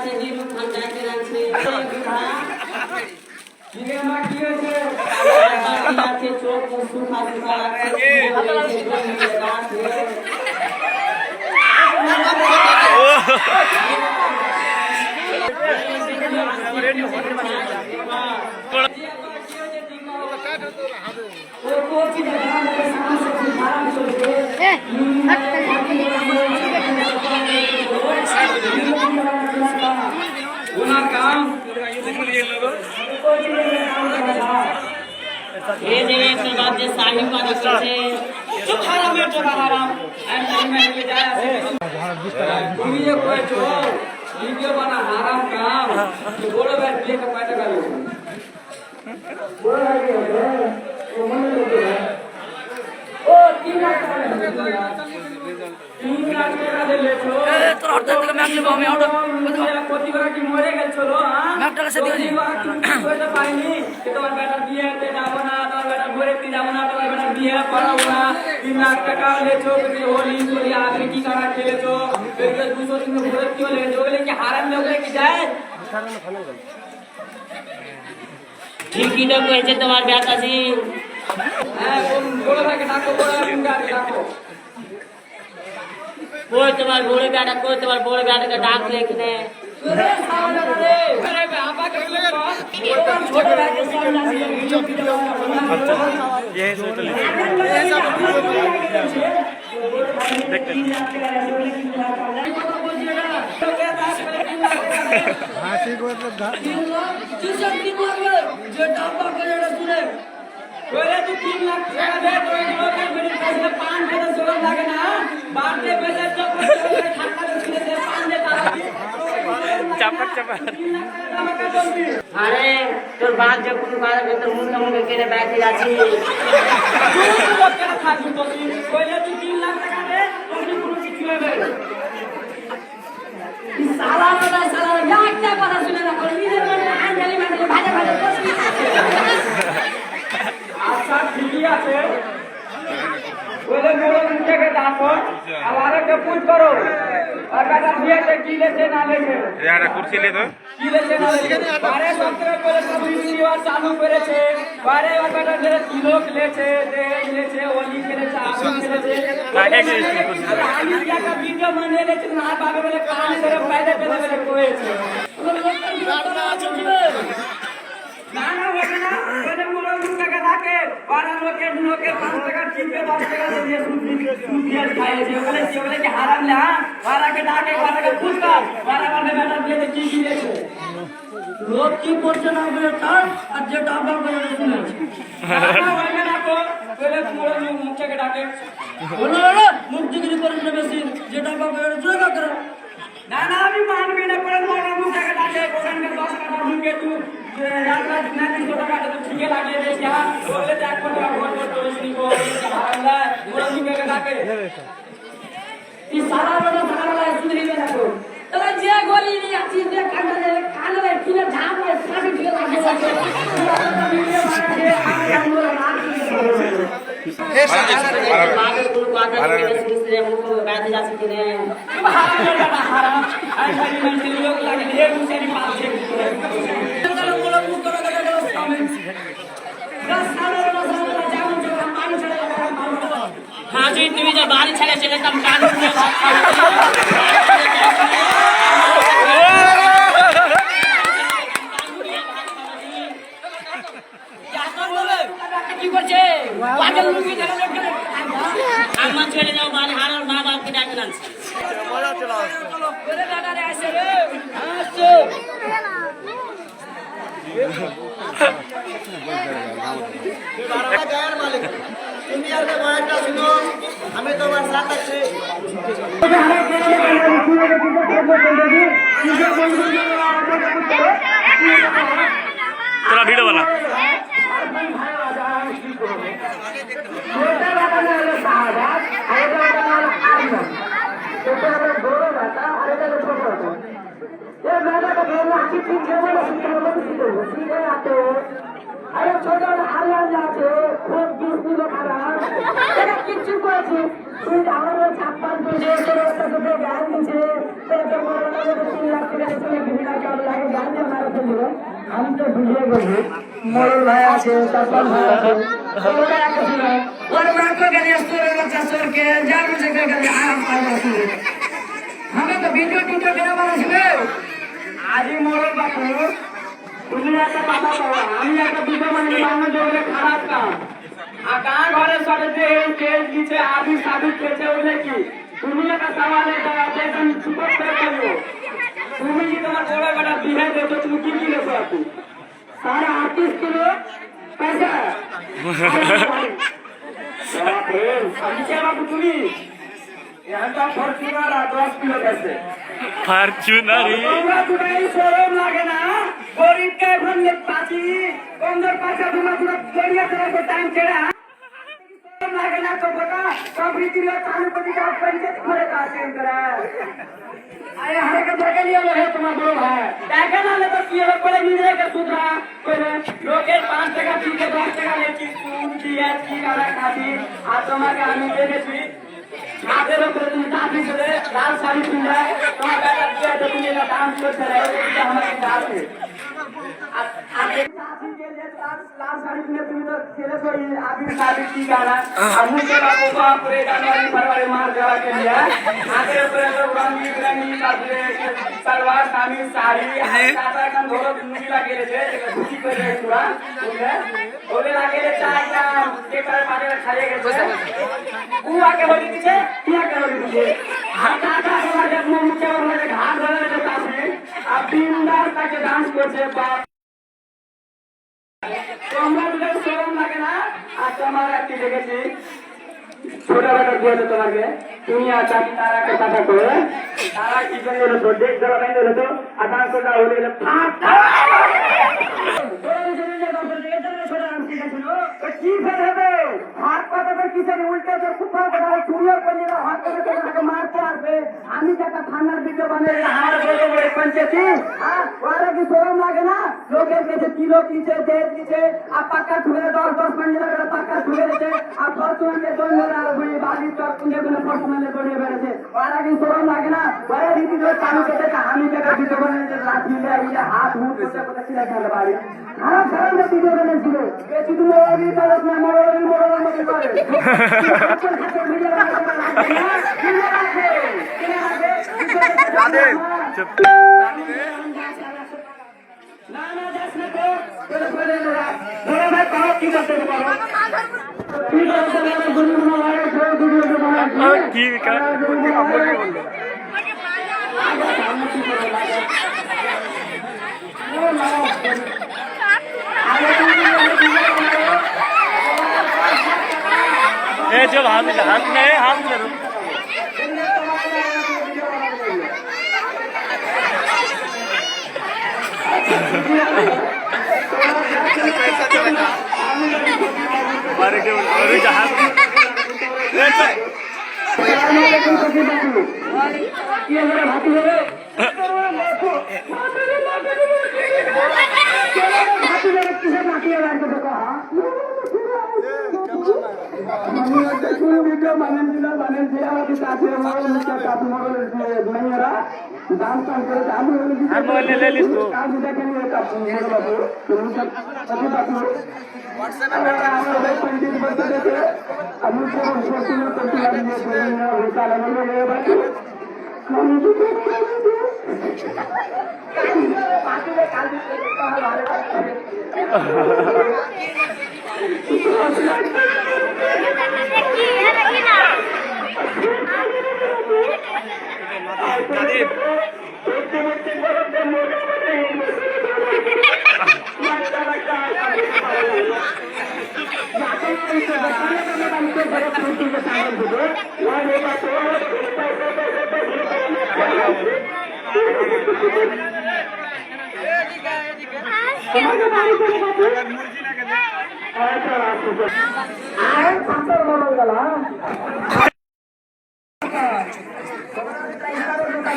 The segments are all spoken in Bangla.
আছে নিরুপ খান ডাকে রাখছে কিরে মা কি হয়েছে আছে চোখ সুখা সুখা লাগছে ঠিকই তো কয়েছে তোমার ব্যাটাজি কই তোমার বড় বেটা কই তোমার বড় বেটাকে ডাকলে এখানে আরে তোর বাদ যখন তোর মুখে মুখে কেটে ব্যাগে যাচ্ছি আচ্ছা ঠিকই আছে ওদের বড় মুখে ডাকো আর একটা পুজ করো আর বেটা বিয়েতে কি লেছে না লেছে এটা কুরসি লে তো কি লেছে না লেছে আরে সবথেকে পরে সব ইউনিভার চালু করেছে আরে ওর বেটা যে তিলক লেছে দেশ লেছে ওলি করেছে আপন করেছে কাকে কি করছিস আমি কি একটা ভিডিও বানিয়ে লেছি না বাবা বলে কান ধরে বাইরে পেলে বলে করেছে না না ওকে না ওদের বড় মুখে ডাকে আর লোকে লোকে 5 টাকা কিনবে 10 টাকা দিয়ে সুদিয়া খাইছে বলে কি হারাম না ওরাকে ডাকে ওরাকে পুষ্কা ওরা মানে বেটা দিয়ে কি দিয়েছে লোক কি করছে না বলে তার আর যে ডাবা করে শুনেছে না ওকে না কো বলে বড় মুখে ডাকে বলো মুখ দিগরি করে বেশি যে ডাবা করে জোগা করে না না আমি মানবি না করে বড় মুখে ডাকে ওখানে 10 টাকা মুখে তুই রাত রাত না 300 টাকা তো ঠিক লাগিয়ে দিস না বলে দেখ কোন ভোট ভোট করে শুনি গো আল্লাহ বড় মুখে ডাকে এই সারা বড় সারা শুনবি না কো তবে যে গলি নি আছি যে কানে কিনে ঝাপ হয় সাথে ঠিক লাগে এ সারা বাগে কোনো কথা বলে শুনছে মুখ ব্যাধি যাচ্ছে কিনে হারাম আর খালি মানে লোক লাগে হে মুসারি পাচ্ছে বড় মুখ করে हाँ जी तुम्हें जब बारी चले चले तब कान की করছে পাগল লুঙ্গি ধরে রেখে আম্মা চলে যাও বাড়ি হারার মা বাপকে ডাকে আনছে মজা চলো করে দাদারে আসে রে আসো বারোটা গায়ের মালিক তুমি আর বয়ানটা শুনো আমি তোমার সাথে আছি তোরা ভিডিও বানা আরে ছোট হারিয়ান আছে খুব বিস্কুট খারাপ এটা কিচ্ছু করেছে তুই আমাদের 56 পেজে তোর একটা জ্ঞান দিচ্ছে আমি তো বুঝিয়ে বলবো মরল ভাই আছে তারপর ভাই আছে हमें तो वीडियो वीडियो मेरा बना सुने आज ही मोरो बापू তুমি একটা কথা বলো আমি একটা ভিডিও বানিয়ে বানানো জন্য খারাপ কাম আর কার ঘরে সবে যে কেস দিছে আবি সাবিত পেছে ওলে কি তুমি একটা সওয়াল এটা দেখেন সুপার করে বলো তুমি কি তোমার বড় বড় বিহে দেছো তুমি কি কি লেছো আপু 38 কিলো पैसा बाबू তুমি একটা ফরচুনার 10 কিলো আছে फॉर्च्यूनर তোমরা দুটাই শরম লাগে না গরিবকে এখন পাচি কমদের পাশে তোমরা পুরো গড়িয়া চলে টাইম ছেড়া শরম লাগে না তো বটা সব রীতির চালু করে দাও পঞ্চায়েত করে কাজ করে আরে হারে কে দেখে নিয়ে হে তোমার বড় ভাই দেখে না তো কি হবে করে নিজে কে সুধরা কইলে লোকের 5 টাকা থেকে 10 টাকা লেছি সুদ দিয়ে কি করা খাবি আর তোমাকে আমি দেখেছি হাতের উপরে তুমি চাকরি করে লাল শাড়ি পিন্ধে তোমার বেটা দিয়ে তুমি এটা ডান্স করতে রহে এটা আমাকে আছে আর চাকরি के लिए लाल শাড়ি পিন্ধে তুমি তো ছেলে তো আবি শাড়ি কি গানা আমি के बाबू बाप रे जानवर फरवरी मार देवा के लिए हातेर উপরে তো রঙি রঙি তারপরে সালোয়ার কামিজ শাড়ি দাদা কান ধরো নুকি লাগিয়েছে এটা খুশি করে পুরা বুঝলে ওরে লাগিয়ে চাইটা কে করে পারে খাইয়ে গেছে ও আগে বলি দিছে কি আগে বলি দিছে হাতা কাটা লাগে মুখে ওরে ঘাট ধরে যেতে আছে আর বিন্দাস তাকে ডান্স করছে বাপ তোমরা দুটো শরম লাগে না আর তোমার একটি দেখেছি ছোটবেলা দিয়েছে তোমাকে তুমি আর চাকরি তারাকে কথা করে তারা কি জন্য হলো দেখ দেওয়া বাইন্দে হলো আর তার কথা হলে কি ফেল হবে হাত পাতাতে কিসের উল্টে যে কুপার কথা চুরিও করে হাত পাতাতে তাকে মারতে আসবে আমি একটা থানার ভিডিও বানিয়ে হার বড় বড় পঞ্চায়েতি ওরা কি শরম লাগে না লোকের কাছে কিলো কিছে দেড় কিছে আর পাক্কা ঠুলে 10 মঞ্জিলা করে পাক্কা ঠুলে দিতে আর ফরচুনাকে দৌড়ে আর বাড়ি চক কুঁজে কোনো ফরচুনালে দৌড়িয়ে বেড়েছে ওরা কি শরম লাগে না ওরা রীতি ধরে চালু করতে আমি একটা ভিডিও বানিয়ে লাঠি নিয়ে হাত মুখ করতে করতে ছিলা খেলে বাড়ি খারাপ খারাপ ভিডিও বানিয়েছিল বেশি তুমি ওই তারক না মরোর মতো করে না না যাস না তো বলে বলে বলে ভাই পাও কি করতে পারো কি করতে পারো গুরু মারা করে ভিডিও বানাও কি বিকাশ আপনি বললেন ए जब हाथ में हाथ करो मारे के अरे जहाज ये मेरा भाती है भाती है किसे भाती है यार देखो हां वीडियो बने दिया के साथ में मोबाइल के साथ मोबाइल मेरा डांस कर हम ले ली तो काम देखे नहीं का मोबाइल बाबू तुम सब सभी बाबू व्हाट्सएप में हम लोग पंडित बता देते हम को फोटो में तो दिया होता लगे ये बात हम जो पार्टी में काल दिखता हमारे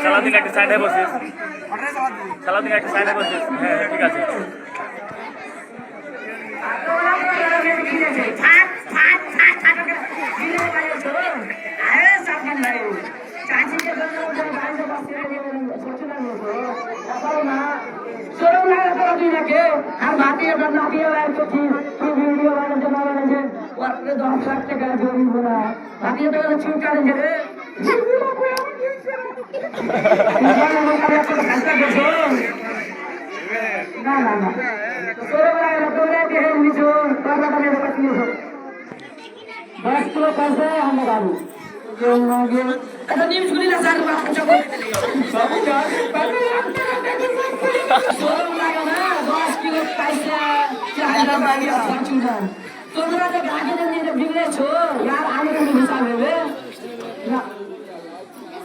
সালাদিন একটা সাইডে বসিস সালাদিন একটা সাইডে বসিস হ্যাঁ ঠিক আছে चाची के করছিস তুই ভিডিও বানাতে না বানাচ্ছেন ওর 10 লাখ টাকা জমি বলা বাকি তো চুল কাটেন যে রে না না না তোরে বলা তোরে দিয়ে নিছো তোরা বাবা নিয়ে বসিয়েছো 10 কিলো पैसे हम बाबू जो मांगे এটা নিউজ গুলি না স্যার বাবা চোখ সব सोलह लागा ना 10 किलो पैसा चाहता बागी फॉर्च्यूनर তোমরা তো ভাগে নিয়ে বিগড়েছো यार আমি তো হিসাব হবে না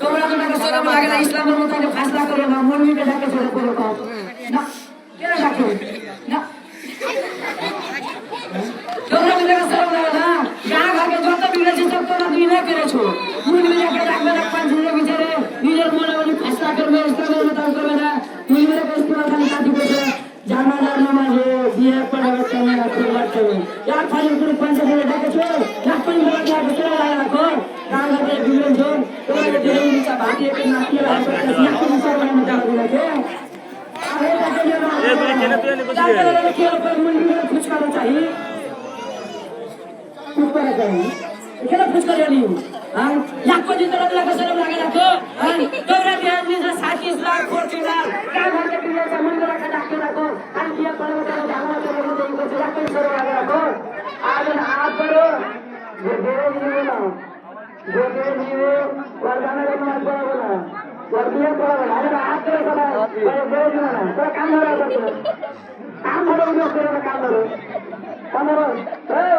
তোমরা তো টাকা সোলহ লাগে না ইসলামের মতো ফয়সালা করে না মৌলবীকে ডাকে ছেড়ে করে কও না কে ডাকে না তোমরা তো টাকা সোলহ লাগে না গাঁ ভাগে যত বিগড়েছে সব তোমরা দুই না করেছো মৌলবীকে ডাকবে না পাঁচ দিনের ভিতরে নিজের মনে মনে ফয়সালা করবে ইসলামের মতো করবে না মৌলবীকে ইসলামের কাছে কাটি করবে জানাজার নামাজে বিয়ে পড়া বাচ্চারা খুলবার হবে यार ফাজিল করে 50 টাকা ডাকেছো না কোন বলা যায় কেন লাগা রাখো গাঁ ভাগে বিগড়ে জন তোমরা যে নিচা ভাগে কে নাকি রাখো না কোন সরকার মতো লাগে আরে তাকে এ তুই কেন তুই এনে বসে জানলে কি করে মন্দিরে কুছ করা চাই कुछ करा चाहिए এখানে कुछ করে নি হ্যাঁ লাখ কোটি টাকা লাগা সরব লাগা রাখো হ্যাঁ তোমরা বিহার নিয়ে 37 লাখ ফরচুনার গাঁ ভাগে বিয়ে মন্দিরে রাখা ডাকে রাখো আর বিয়ে পড়া করে জানা করে দেই কিছু লাখ কোটি সরব লাগা রাখো আর आप करो जो देरे नहीं ना जो देरे नहीं और गाना गाना मत बोला और बिया पड़ा बोला अरे आप करो सदा और देरे नहीं ना तो काम हो रहा है काम हो रहा है करे काम हो रहा है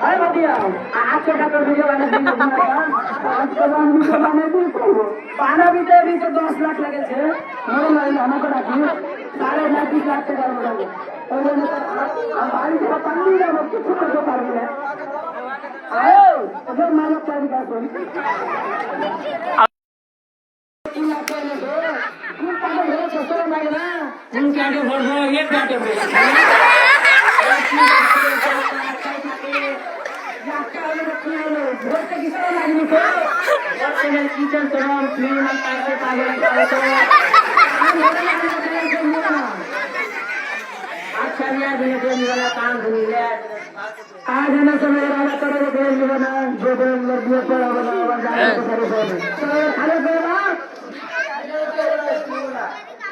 अरे बढ़िया आज का तो वीडियो बना दी आज का वीडियो बना दी पाना भी तो 10 लाख लगे थे मोर लाइन हमको डाकी 30 लाख টাকা लगे और हमारी का पानी ना मत कुछ कर पा रही है आओ अगर मानो चाहे का कोई उनके आगे बढ़ रहा है एक बाटे में किचन तमाम क्लीन करके अच्छा वाला काम आज है ना समय वाला करो बना जो दिए पड़ा बना खाने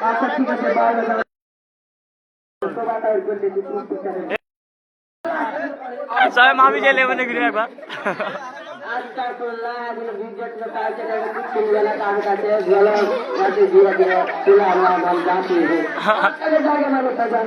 अच्छा ठीक है बाद সবাই মামি গেলে মানে ঘুরে একবার আজকাল তো লাগে বিজেট में काहे के कुछ वाला काम करते हैं वाला वाटे धीरे धीरे चला रहा हम जाते हैं अरे जाके मानो सजा